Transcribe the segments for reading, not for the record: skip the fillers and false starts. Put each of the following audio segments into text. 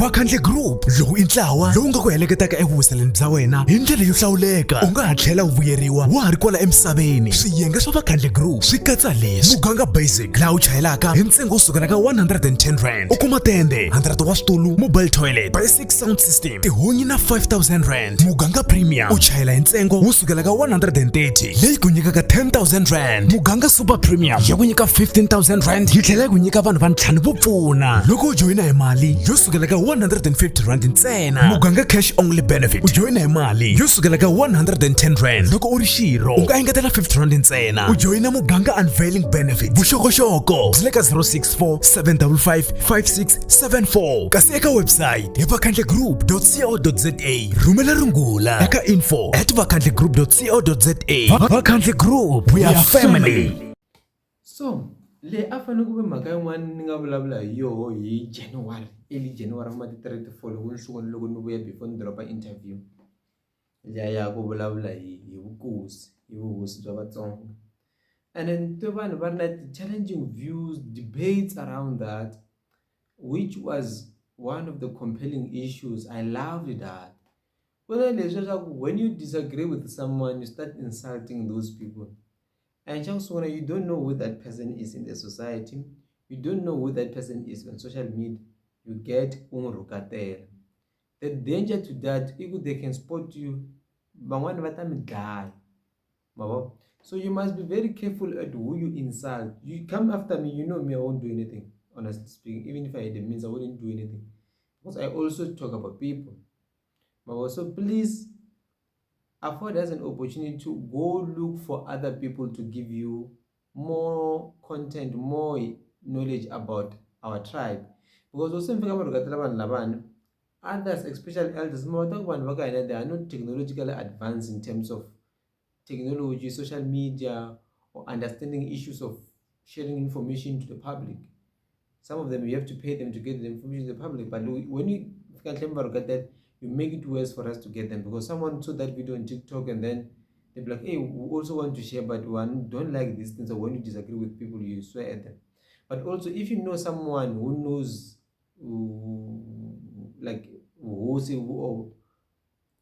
Vakhandle Group lowu i ntlawa lowu nga ku heleketaka evuwiseleni bya wena hi ndlela yo hlawuleka. U nga ha tlhela u vuyeriwa wa ha ri kwala emisaveni. Swiyenge swa Vakhandle Group swi katsa leswi: muganga basic laha u chayelaka hi ntsengo wo sukela ka 110 rand. U kuma tende 100 wa switulu, mobile toilet, basic sound system, tihunyi na 5000 rand. Muganga premium u chayela hi ntsengo wo sukela ka 130 leyi ku nyikaka 10,000 rand. Muganga super premium ya ku nyika 15,000 rand yi tlhela ku nyika vanhu va ntlhanu vo pfuna loko u joyina hi mali yo sukela ka 150 rand ntsena. Muganga cash only benefit u joyina hi mali yo sukela ka 110 rand. Loko u ri xirho u nga engetela 50 rand ntsena. U joyina muganga unveiling benefit vuxokoxoko byi le ka 064 755 5674 kasi eka website hi vakhandlegroup.co.za. Rhumela rungula eka info@vakhandlegroup.co.za. Vakhandle Group, we are family. So le a fane ku ve mhaka yin'wana ni nga vulavula hi yoho hi January, early January ma ti 34 loko ni sungula loko ni vuya before ni dropa interview ya ku vulavula hi vuhosi bya Vatsonga. And then to vanhu va ri na challenging views, debates around that, which was one of the compelling issues. I loved that. When you disagree with someone, you start insulting those people. And you don't know who that person is in the society. You don't know who that person is on social media. You get unrukatela. The danger to that, if they can spot you, so you must be very careful at who you insult. You come after me, you know me, I won't do anything. Honestly speaking, even if I had the means, I wouldn't do anything. Because I also talk about people. So please afford us an opportunity to go look for other people to give you more content, more knowledge about our tribe. Because also others, especially elders, they are not technologically advanced in terms of technology, social media, or understanding issues of sharing information to the public. Some of them you have to pay them to get the information to the public, but when you can get that, you make it worse for us to get them, because someone saw that video on TikTok and then they'll be like, hey, we also want to share, but one don't like these things, or when you disagree with people, you swear at them. But also, if you know someone who knows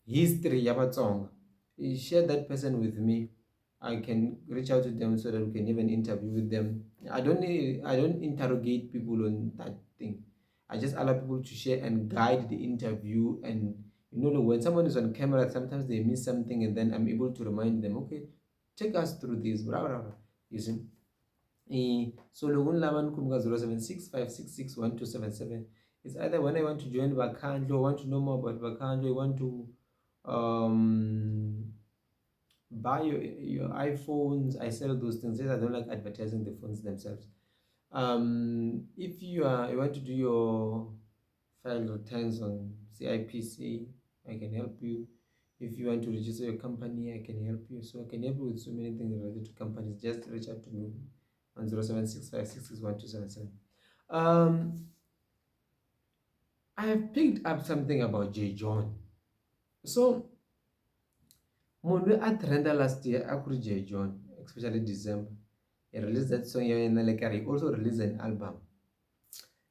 history Yabatsong, share that person with me. I can reach out to them so that we can even interview with them. I don't interrogate people on that thing. I just allow people to share and guide the interview. And when someone is on camera, sometimes they miss something, and then I'm able to remind them, okay, take us through this. Blah, blah, blah. You see? So logun laban kumga 0765661277. It's either when I want to join Vakhandle, want to know more about Vakhandle, want to buy your iPhones. I sell those things. I don't like advertising the phones themselves. If you want to do your file returns on CIPC, I can help you. If you want to register your company, I can help you. So I can help you with so many things related to companies. Just reach out to me on 0765661277. I have picked up something about J. John. So Mundu at render last year, Akuri J. John, especially December. He released that song and he also released an album.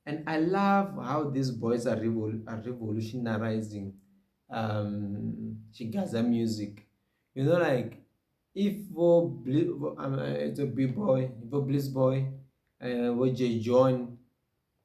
And I love how these boys are revolutionizing Shigaza music. Like if it's a B-boy, if a Bliss boy, J. John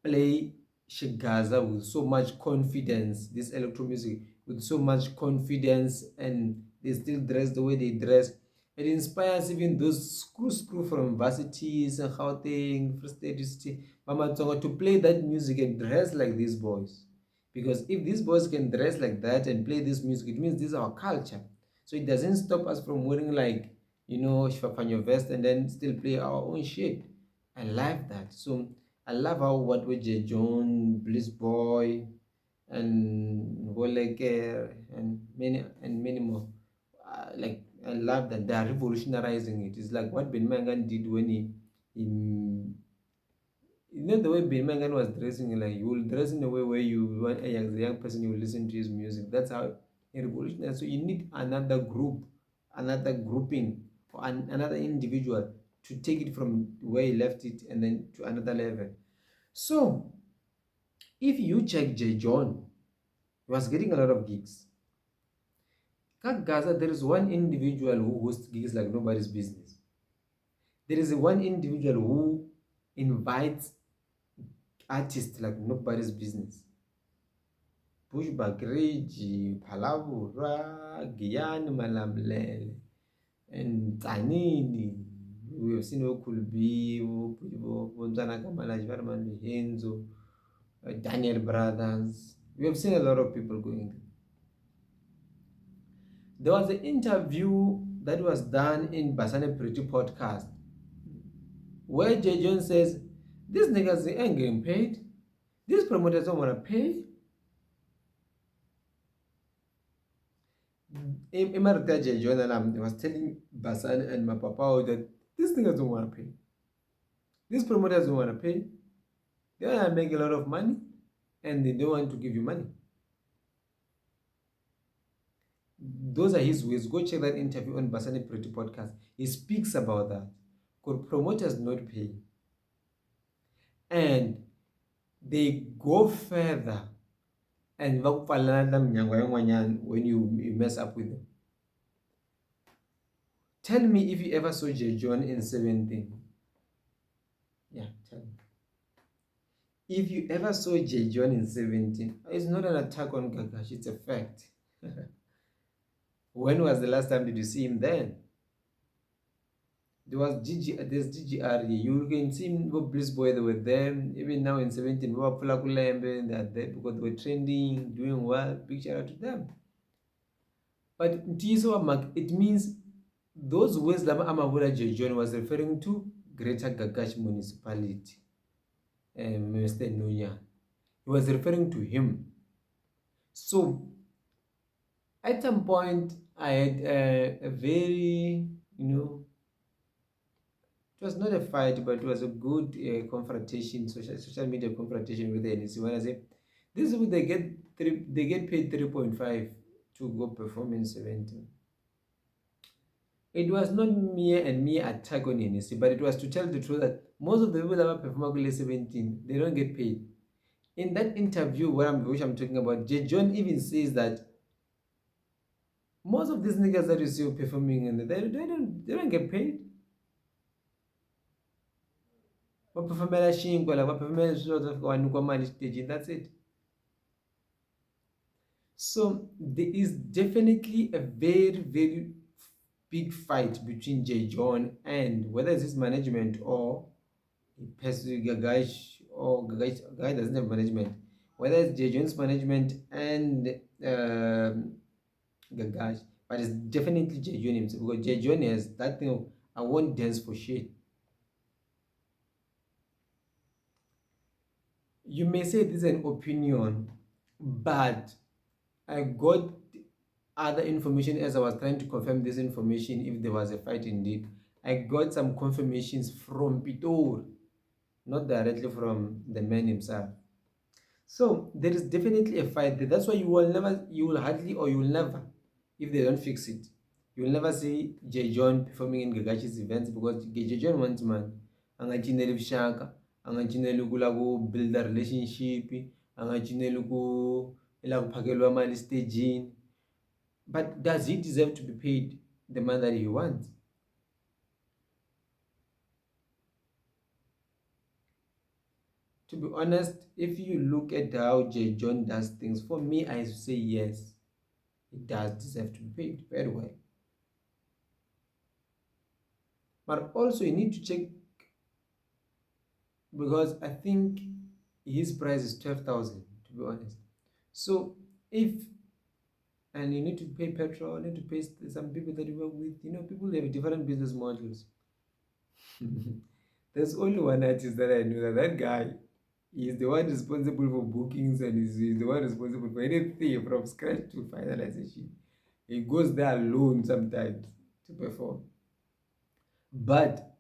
play Shigaza with so much confidence, this electro music with so much confidence, and they still dress the way they dress. It inspires even those screw from varsities and Gauteng, Free State City, Mama Tsonga to play that music and dress like these boys. Because if these boys can dress like that and play this music, it means this is our culture. So it doesn't stop us from wearing Shifafanyo vest and then still play our own shit. I love that. So I love how what with J. John, Bliss Boy, and Woleke, and many more. I love that they are revolutionizing it. It's like what Benny Mayengani did when he the way Benny Mayengani was dressing, like you will dress in a way where you want a young person, you will listen to his music. That's how he revolutionized. So you need another group, another grouping, or another individual to take it from where he left it and then to another level. So If you check J. John, he was getting a lot of gigs. Gaza, there is one individual who hosts gigs like nobody's business. There is one individual who invites artists like nobody's business. Bushback Reggie, Palavura, Giyani Malamlele, and Tanini. We have seen who could be Bonzana Kamalaji, Varman Henzo, Daniel Brothers. We have seen a lot of people going there. There was an interview that was done in Basane Pretty podcast where J. John says, these niggas ain't getting paid. These promoters don't want to pay. Imarita J. John and I was telling Basan and my papa that these niggas don't want to pay. These promoters don't want to pay. They want to make a lot of money and they don't want to give you money. Those are his ways. Go check that interview on Basani Pretty podcast. He speaks about that. Could promoters not pay? And they go further and when you mess up with them. Tell me if you ever saw J. John in 17. Yeah, tell me. If you ever saw J. John in 17, it's not an attack on Gagash, it's a fact. When was the last time did you see him then? There's GGR. You can see Bliss Boy, they were there. Even now in 17, they are there because they were trending, doing well. Big shout out to them. But it means those words that Amavula J. John was referring to Greater Gagash Municipality. Mr. Nuya. He was referring to him. So at some point, I had a very, it was not a fight, but it was a good confrontation, social media confrontation with the NEC. When I say, this is what they get paid 3.5 to go perform in 17. It was not me attack on NEC, but it was to tell the truth that most of the people that are performing in 17, they don't get paid. In that interview which I'm talking about, J. John even says that most of these niggas that you see performing in they don't get paid. That's it. So there is definitely a very, very big fight between J. John and whether it's his management or Gagash, or Gagash doesn't have management. Whether it's J. John's management and Gagash, but it's definitely J. John himself, because J. John has that thing of, I won't dance for shit. You may say this is an opinion, but I got other information as I was trying to confirm this information if there was a fight indeed. I got some confirmations from Pitor, not directly from the man himself. So there is definitely a fight there. That's why you will never, if they don't fix it, you will never see J. John performing in Gagash's events, because J. John wants man. Angachineli Vishaka, angachineli kula build a relationship, angachineli ila kuphakelwa mali staging. But does he deserve to be paid the money that he wants? To be honest, if you look at how J. John does things, for me, I say yes, he does deserve to be paid very well. But also, you need to check, because I think his price is 12,000, to be honest. So and you need to pay petrol, you need to pay some people that you work with. People have different business models. There's only one artist that I know that guy is the one responsible for bookings, and is the one responsible for anything from scratch to finalization. He goes there alone sometimes to perform. But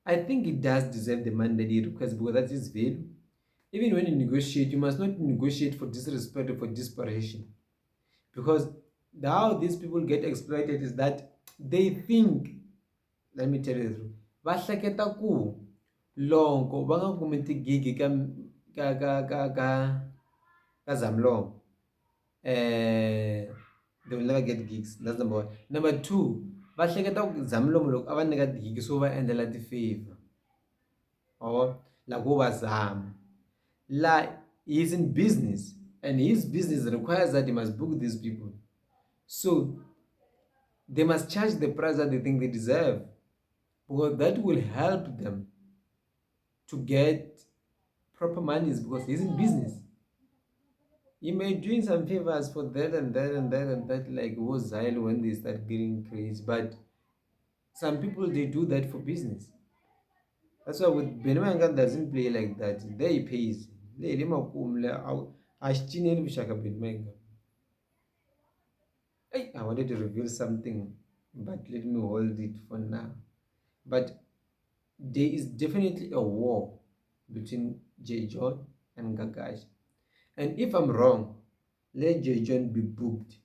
I think it does deserve the money that he requests, because that's his value. Even when you negotiate, you must not negotiate for disrespect or for desperation. Because how these people get exploited is that they think, let me tell you the truth, vahleketa ku loko va nga kumi tigigi ka Zamlong, they will never get gigs. That's number one. Number two, va hleketa ku Zamlong loko a va nyika gigs so va endlela ti-favor or like wo va zama. Like he's in business and his business requires that he must book these people. So they must charge the price that they think they deserve because that will help them to get proper monies because he's in business. He may doing some favors for that and that and that and that, like was Zyle when they start getting crazy. But some people they do that for business. That's why with Benny Mayengani doesn't play like that. There he pays. I wanted to reveal something, but let me hold it for now. But there is definitely a war between J. John and Gagash. And if I'm wrong, let J. John be booked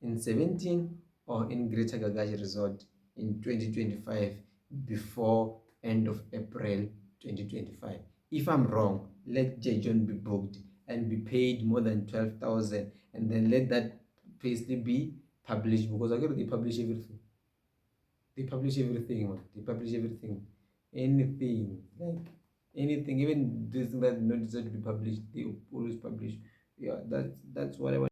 in 17 or in Greater Gagash Resort in 2025 before end of April 2025. If I'm wrong, let J. John be booked and be paid more than 12,000 and then let that payslip be published because I got they publish everything. They publish everything, man. They publish everything. Anything. Like anything, even this thing that not deserve to be published, they always publish. Yeah, that's what I want.